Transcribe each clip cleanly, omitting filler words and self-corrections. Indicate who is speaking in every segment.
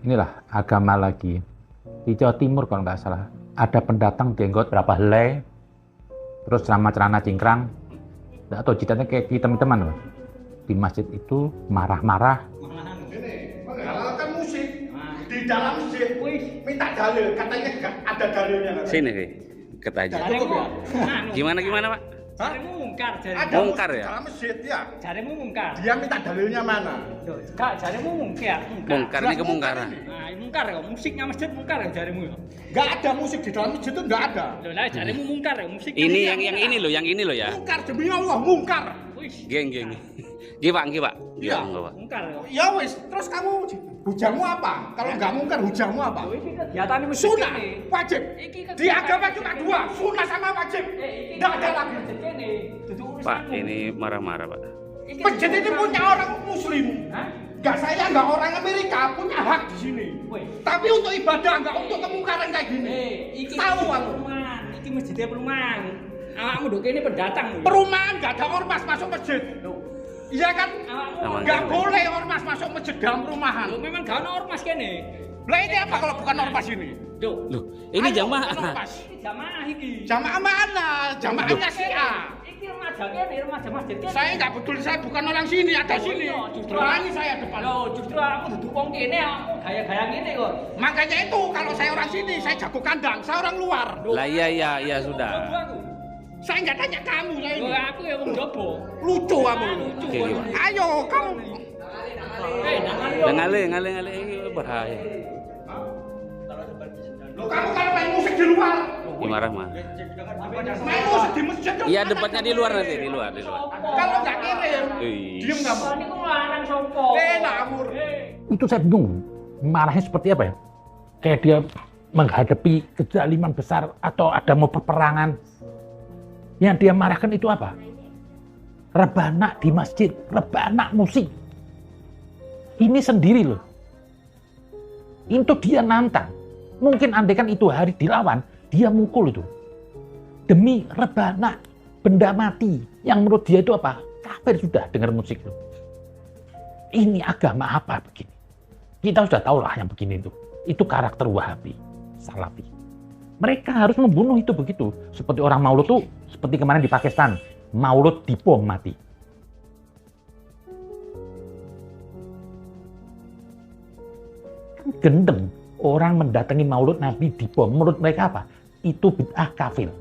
Speaker 1: inilah agama lagi. Di Jawa Timur kalau nggak salah, ada pendatang jenggot berapa helai, terus celana cingkrang, nggak tahu jidatnya kayak hitam-hitaman loh. Di masjid itu marah-marah.
Speaker 2: Ini menghalalkan musik di dalam masjid, minta dalil, katanya ada dalilnya.
Speaker 3: Sini, kata aja. Gimana Pak?
Speaker 4: Jarimu mungkar,
Speaker 2: Ada
Speaker 3: mungkar
Speaker 2: musik
Speaker 3: ya?
Speaker 2: dalam masjid ya.
Speaker 4: Jarimu mungkar.
Speaker 2: Dia minta dalilnya mana?
Speaker 4: Kak, jarimu mungkar.
Speaker 3: Mungkar ini kemungkaran.
Speaker 4: Nah, mungkar ya, musiknya masjid mungkar ya jarimu ya.
Speaker 2: Nggak ada musik di dalam masjid itu, nggak ada.
Speaker 4: Loh lah, jarimu mungkar ya, musiknya.
Speaker 3: Ini yang ini loh ya.
Speaker 2: Mungkar demi Allah, mungkar.
Speaker 4: Wih,
Speaker 3: Geng. Gimana?
Speaker 2: Iya.
Speaker 4: mungkar ya.
Speaker 2: Ya wis, terus kamu hujamu apa? Kalau nggak mungkar, hujamu apa?
Speaker 4: Loh, ini kegiatan masjid
Speaker 2: Sunnah,
Speaker 4: ini.
Speaker 2: wajib.
Speaker 4: Iki
Speaker 2: Di agama cuma dua, sunnah sama wajib.
Speaker 4: Iki
Speaker 2: Nggak ada lagi.
Speaker 4: masjid ini. Duduk urusanmu.
Speaker 3: Pak, ini marah-marah Pak.
Speaker 4: Iki
Speaker 2: Masjid ini
Speaker 4: urusanmu.
Speaker 2: punya orang muslim.
Speaker 4: Hah?
Speaker 2: Nggak saya, nggak orang Amerika, punya hak di sini.
Speaker 4: Wih.
Speaker 2: Tapi untuk ibadah, nggak untuk kemungkaran kayak gini.
Speaker 4: Iki
Speaker 2: Tahu
Speaker 4: masjid
Speaker 2: aku.
Speaker 4: perumahan. Iki masjidnya perumahan. Awakmu dok ini pendatang. lho.
Speaker 2: Perumahan nggak ada ormas masuk masjid.
Speaker 4: Loh,
Speaker 2: Iya kan?
Speaker 4: awakmu
Speaker 2: Nggak boleh ormas masuk masjid dalam perumahan.
Speaker 4: Loh, memang gak ada ormas kene.
Speaker 2: Lah ini apa kalau bukan ormas ini?
Speaker 4: Loh,
Speaker 3: Loh, ini
Speaker 2: Ayo, bukan
Speaker 3: jamaah.
Speaker 2: ormas.
Speaker 4: ini jamaah iki.
Speaker 2: Jamaah mana? Jamaahnya Syiah.
Speaker 4: Iki remaja kene, remaja masjid kene.
Speaker 2: Saya nggak peduli, saya bukan orang sini, ada
Speaker 4: Oh,
Speaker 2: sini.
Speaker 4: iya, justru
Speaker 2: Berani saya depan.
Speaker 4: Loh, justru aku duduk wong kene, aku gaya-gaya ngene kok.
Speaker 2: Makanya itu kalau saya orang sini, saya jago kandang, saya orang luar.
Speaker 3: Lah iya sudah.
Speaker 4: Aku.
Speaker 2: Saya nggak tanya kamu, saya
Speaker 4: Loh,
Speaker 2: ini.
Speaker 4: aku ya wong jopo.
Speaker 2: Lucu kamu.
Speaker 4: Lucu.
Speaker 3: Oke, gimana?
Speaker 2: Ayo kamu.
Speaker 4: Nangan yo.
Speaker 3: Ngale ini bahaya.
Speaker 2: Loh kamu kalau main musik di luar,
Speaker 3: Marah-marah.
Speaker 2: main musik di masjid. dong.
Speaker 3: Iya, debatnya di luar nanti, di luar.
Speaker 2: Kalau nggak kirim,
Speaker 3: Ih.
Speaker 2: diem kamu.
Speaker 4: Ini kok larang sopo?
Speaker 2: Ngawur.
Speaker 1: Itu saya bingung, marahnya seperti apa ya? Kayak dia menghadapi kezaliman besar atau ada mau peperangan. Yang dia marahkan itu apa? Rebana di masjid, rebana musik. Ini sendiri loh. Itu dia nantang. Mungkin andaikan itu hari dilawan, dia mukul itu. Demi rebana, benda mati. Yang menurut dia itu apa? Kafir sudah dengar musik loh. Ini agama apa begini? Kita sudah tahu lah yang begini itu. Itu karakter Wahabi, Salafi. Mereka harus membunuh itu begitu. Seperti orang Maulud tuh, seperti kemarin di Pakistan. Maulud dibom mati. Gendeng. Orang mendatangi Maulud Nabi dibom. Menurut mereka apa? Itu bid'ah kafir.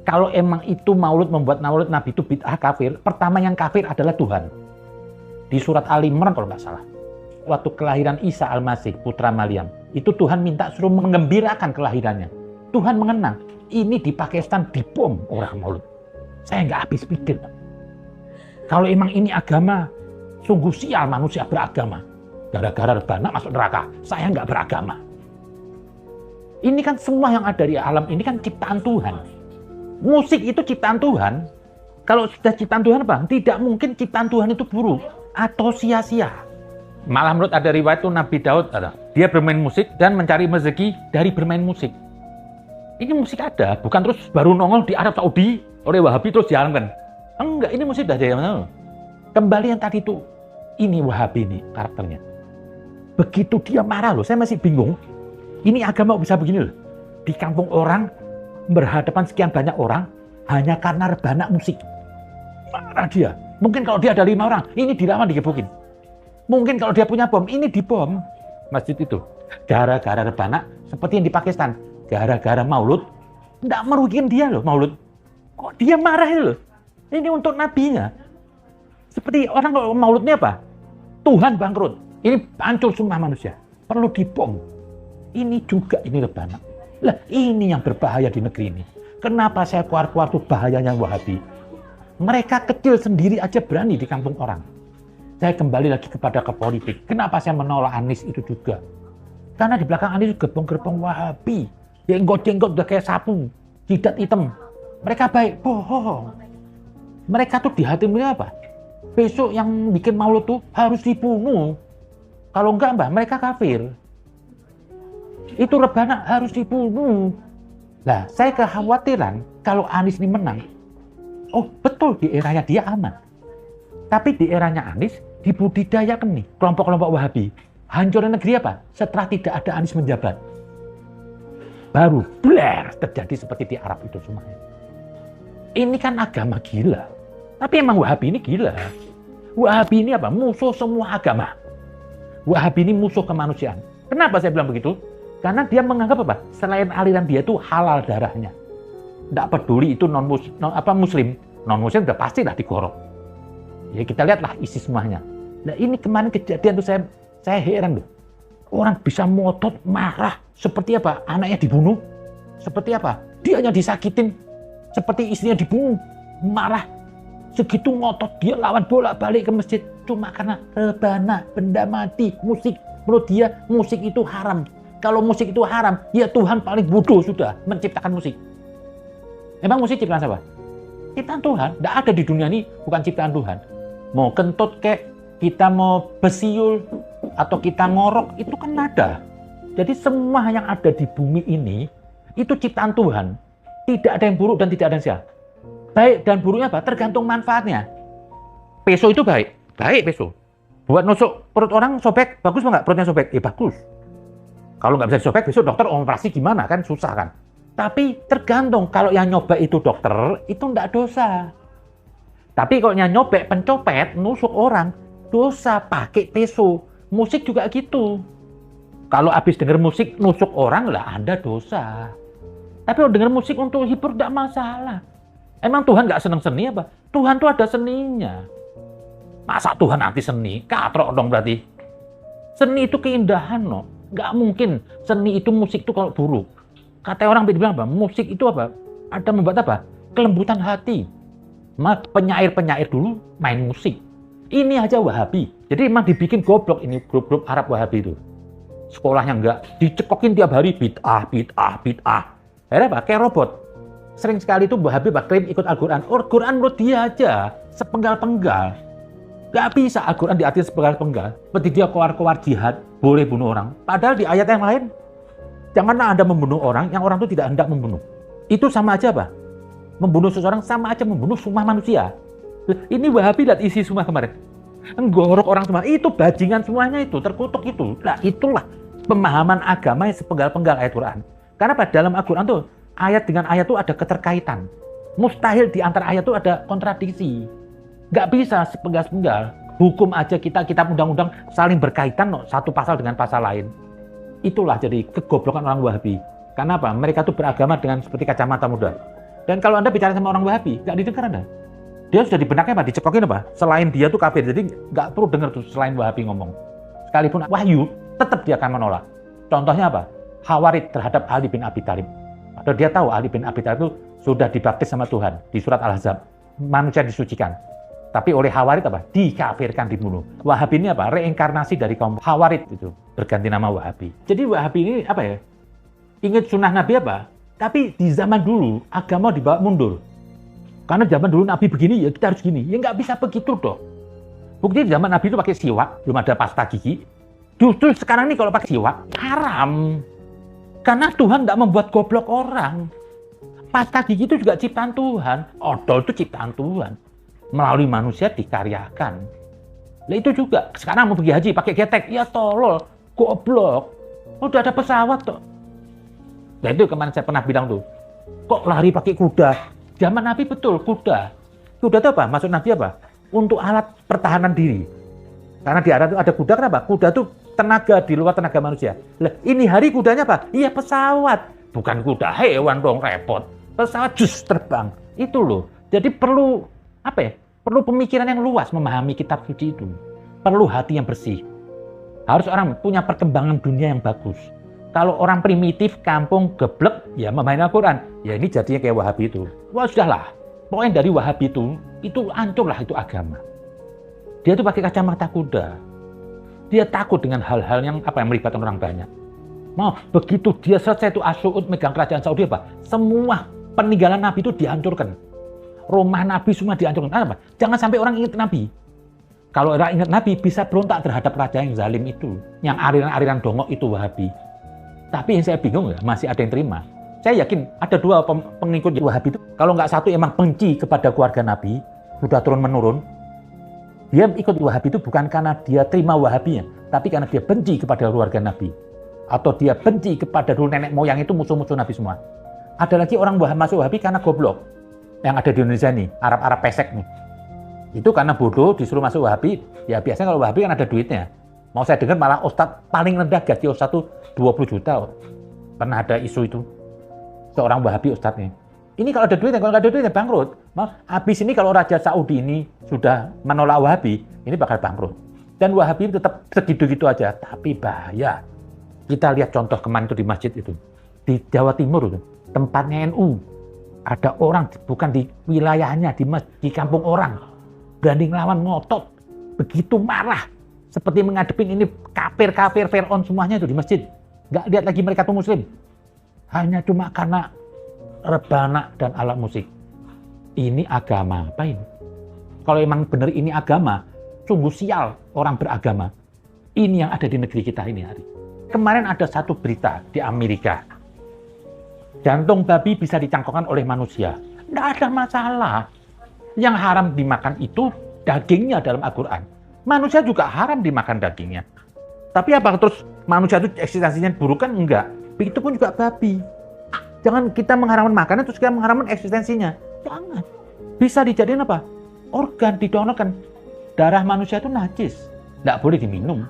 Speaker 1: Kalau emang itu Maulud membuat Maulud Nabi itu bid'ah kafir, pertama yang kafir adalah Tuhan. Di surat Ali Imran kalau nggak salah. Waktu kelahiran Isa Al-Masih, putra Maryam. Itu Tuhan minta suruh mengembirakan kelahirannya. Tuhan mengenang. Ini di Pakistan dibom orang Maulud. Saya nggak habis pikir. Kalau emang ini agama, sungguh sial manusia beragama. Gara-gara rebana masuk neraka. Saya nggak beragama. Ini kan semua yang ada di alam ini kan ciptaan Tuhan. Musik itu ciptaan Tuhan. Kalau sudah ciptaan Tuhan apa? Tidak mungkin ciptaan Tuhan itu buruk atau sia-sia. Malah menurut ada riwayat itu Nabi Daud ada. Dia bermain musik dan mencari rezeki dari bermain musik. Ini musik ada, bukan terus baru nongol di Arab Saudi oleh Wahabi terus dialamkan. Enggak, ini musik dari mana? Kembali yang tadi itu, ini Wahabi ini karakternya. Begitu dia marah loh, saya masih bingung. Ini agama bisa begini loh. Di kampung orang, berhadapan sekian banyak orang, hanya karena rebana musik. Marah dia. Mungkin kalau dia ada 5 orang, ini dilawan digebukin. Mungkin kalau dia punya bom, ini dibom. Masjid itu. Gara-gara rebana, seperti yang di Pakistan. Gara-gara Maulud, tidak merugikan dia loh Maulud. Kok dia marah loh? Ini untuk nabinya. Seperti orang kalau Mauludnya apa? Tuhan bangkrut. Ini hancur semua manusia. Perlu dibom. Ini juga ini rebana. Lah ini yang berbahaya di negeri ini. Kenapa saya keluar-keluar tuh bahayanya Wahabi? Mereka kecil sendiri aja berani di kampung orang. Saya kembali lagi kepada ke politik. Kenapa saya menolak Anies itu juga? Karena di belakang Anies gerbong-gerbong Wahabi. Jenggot-jenggot udah kayak sapu. Jidat hitam. Mereka baik. Bohong. Mereka tuh di hati mereka apa? Besok yang bikin Maulud tuh harus dibunuh. Kalau enggak mbak, mereka kafir. Itu rebana harus dibunuh. Nah, saya kekhawatiran kalau Anies ini menang. Oh betul, di eranya dia aman. Tapi di eranya Anies dibudidayakan nih kelompok-kelompok Wahabi. Hancurnya negeri apa? Setelah tidak ada Anies menjabat. Baru bler terjadi seperti di Arab itu semuanya. Ini kan agama gila. Tapi emang Wahabi ini gila. Wahabi ini apa? Musuh semua agama. Wahabi ini musuh kemanusiaan. Kenapa saya bilang begitu? Karena dia menganggap apa? Selain aliran dia itu halal darahnya. Tidak peduli itu muslim. Non-muslim udah pastilah digorok. Ya kita lihatlah isi semuanya. Nah ini kemarin kejadian tuh saya heran loh. Orang bisa ngotot marah. Seperti apa? Anaknya dibunuh. Seperti apa? Dianya disakitin. Seperti istrinya dibunuh. Marah. Segitu ngotot dia lawan bolak-balik ke masjid. Cuma karena rebana, benda mati, musik. Menurut dia musik itu haram. Kalau musik itu haram, ya Tuhan paling bodoh sudah menciptakan musik. Emang musik ciptaan siapa? Ciptaan Tuhan. Tidak ada di dunia ini bukan ciptaan Tuhan. Mau kentut kek, kita mau besiul, atau kita ngorok, itu kan nada. Jadi semua yang ada di bumi ini, itu ciptaan Tuhan. Tidak ada yang buruk dan tidak ada yang sial. Baik dan buruknya apa? Tergantung manfaatnya. Peso itu baik. Baik peso. Buat nusuk perut orang sobek, bagus nggak perutnya sobek? Bagus. Kalau nggak bisa disobek, besok dokter operasi gimana kan? Susah kan? Tapi tergantung. Kalau yang nyobek itu dokter, itu nggak dosa. Tapi kalau yang nyobek pencopet, nusuk orang, dosa. Pakai peso. Musik juga gitu. Kalau habis denger musik nusuk orang, lah Anda dosa. Tapi kalau denger musik untuk hibur, nggak masalah. Emang Tuhan nggak seneng seni apa? Tuhan tuh ada seninya. Masa Tuhan anti seni? Katrok dong berarti. Seni itu keindahan loh. Nggak mungkin seni itu musik itu kalau buruk. Kata orang bilang apa? Musik itu apa? Ada membuat apa? Kelembutan hati. Penyair-penyair dulu main musik. Ini aja Wahabi. Jadi emang dibikin goblok ini grup-grup Arab Wahabi itu. Sekolahnya enggak. Dicekokin tiap hari bid'ah. Akhirnya apa? Kayak robot. Sering sekali itu Wahabi klaim ikut Al-Quran. Al-Quran menurut dia aja sepenggal-penggal. Gak bisa Al-Quran diartikan sepenggal-penggal. Seperti dia keluar-keluar jihad, boleh bunuh orang. Padahal di ayat yang lain, janganlah Anda membunuh orang yang orang itu tidak hendak membunuh. Itu sama aja apa? Membunuh seseorang sama aja membunuh semua manusia. Ini Wahabi lihat isi semua kemarin. Menggorok orang semua. Itu bajingan semuanya itu, terkutuk itu. Nah itulah pemahaman agama yang sepenggal-penggal ayat Quran. Karena pada dalam Al-Quran tuh, ayat dengan ayat itu ada keterkaitan. Mustahil di antara ayat itu ada kontradiksi. Nggak bisa sepenggal-sepenggal. Hukum aja kitab undang-undang saling berkaitan no, satu pasal dengan pasal lain. Itulah jadi kegoblokan orang Wahabi. Karena apa? Mereka tuh beragama dengan seperti kacamata muda. Dan kalau Anda bicara sama orang Wahabi, nggak didengar Anda. Dia sudah di benaknya apa? Dicekokin apa? Selain dia tuh kafir. Jadi nggak perlu dengar tuh selain Wahabi ngomong. Sekalipun wahyu, tetap dia akan menolak. Contohnya apa? Khawarij terhadap Ali bin Abi Thalib. Atau dia tahu Ali bin Abi Thalib itu sudah dibaptis sama Tuhan di surat Al-Ahzab. Manusia disucikan. Tapi oleh Khawarij apa? Dikafirkan, dibunuh. Wahabi ini apa? Reinkarnasi dari kaum Khawarij itu. Berganti nama Wahabi. Jadi Wahabi ini apa ya? Ingat sunnah Nabi apa? Tapi di zaman dulu agama dibawa mundur. Karena zaman dulu Nabi begini, ya kita harus gini. Ya nggak bisa begitu dong. Bukti di zaman Nabi itu pakai siwak, belum ada pasta gigi. Justru sekarang ini kalau pakai siwak, haram. Karena Tuhan nggak membuat goblok orang. Pasta gigi itu juga ciptaan Tuhan. Odol itu ciptaan Tuhan. Melalui manusia dikaryakan. Nah itu juga. Sekarang mau pergi haji pakai getek. Ya tolol. Goblok. Udah ada pesawat tuh. Nah itu kemarin saya pernah bilang tuh. Kok lari pakai kuda? Zaman Nabi betul, kuda. Kuda itu apa? Maksud Nabi apa? Untuk alat pertahanan diri. Karena di Arab itu ada kuda, kenapa? Kuda itu tenaga di luar tenaga manusia. Lah, ini hari kudanya apa? Iya pesawat. Bukan kuda hewan dong, repot. Pesawat jus terbang. Itu loh. Jadi perlu apa ya? Perlu pemikiran yang luas memahami kitab suci itu. Perlu hati yang bersih. Harus orang punya perkembangan dunia yang bagus. Kalau orang primitif, kampung, geblek, ya memainkan Al-Quran. Ya ini jadinya kayak Wahabi itu. Wah sudahlah. Poin dari Wahabi itu hancurlah itu agama. Dia tuh pakai kacamata kuda. Dia takut dengan hal-hal yang melibatkan orang banyak. Mau begitu dia selesai itu As-Saud megang kerajaan Saudi apa? Semua peninggalan Nabi itu dihancurkan. Rumah Nabi semua dihancurkan. Apa? Jangan sampai orang ingat Nabi. Kalau orang ingat Nabi bisa berontak terhadap raja yang zalim itu. Yang aliran-aliran dongok itu Wahabi. Tapi yang saya bingung ya, masih ada yang terima. Saya yakin ada dua pengikut Wahabi itu. Kalau nggak satu emang benci kepada keluarga Nabi, sudah turun-menurun. Dia ikut Wahabi itu bukan karena dia terima Wahabinya, tapi karena dia benci kepada keluarga Nabi. Atau dia benci kepada dulu nenek moyang itu musuh-musuh Nabi semua. Ada lagi orang masuk Wahabi karena goblok. Yang ada di Indonesia nih, Arab-Arab pesek nih. Itu karena bodoh disuruh masuk Wahabi. Ya biasanya kalau Wahabi kan ada duitnya. Mau saya dengar malah ustadz paling rendah gaji ustadz itu 20 juta. Pernah ada isu itu. Seorang Wahabi ustadznya. Ini kalau ada duitnya, kalau nggak ada duitnya bangkrut. Habis ini kalau Raja Saudi ini sudah menolak Wahabi, ini bakal bangkrut. Dan Wahabi tetap segitu-gitu aja, tapi bahaya. Kita lihat contoh kemarin itu di masjid itu. Di Jawa Timur itu, tempatnya NU. Ada orang, bukan di wilayahnya, di kampung orang. Berani ngelawan, ngotot. Begitu marah. Seperti mengadepin ini kafir-kafir, Fir'aun semuanya itu di masjid. Nggak lihat lagi mereka itu muslim. Hanya cuma karena rebana dan alat musik. Ini agama apa ini? Kalau emang benar ini agama, sungguh sial orang beragama. Ini yang ada di negeri kita ini hari. Kemarin ada satu berita di Amerika. Jantung babi bisa dicangkokkan oleh manusia. Tidak ada masalah. Yang haram dimakan itu dagingnya dalam Al-Quran. Manusia juga haram dimakan dagingnya. Tapi apa terus manusia itu eksistensinya buruk kan? Enggak. Begitu pun juga babi. Jangan kita mengharamkan makanan terus kita mengharamkan eksistensinya. Jangan. Bisa dijadikan apa? Organ, didonorkan. Darah manusia itu najis. Tidak boleh diminum.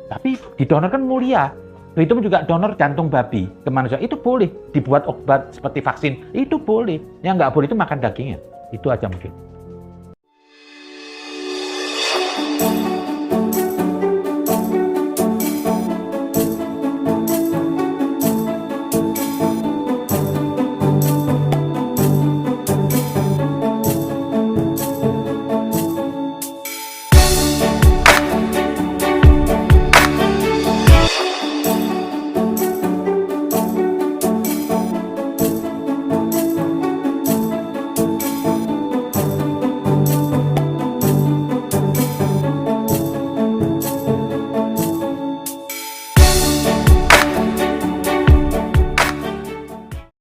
Speaker 1: Tapi didonorkan mulia. Itu pun juga donor jantung babi ke manusia. Itu boleh. Dibuat obat seperti vaksin. Itu boleh. Yang nggak boleh itu makan dagingnya. Itu aja mungkin.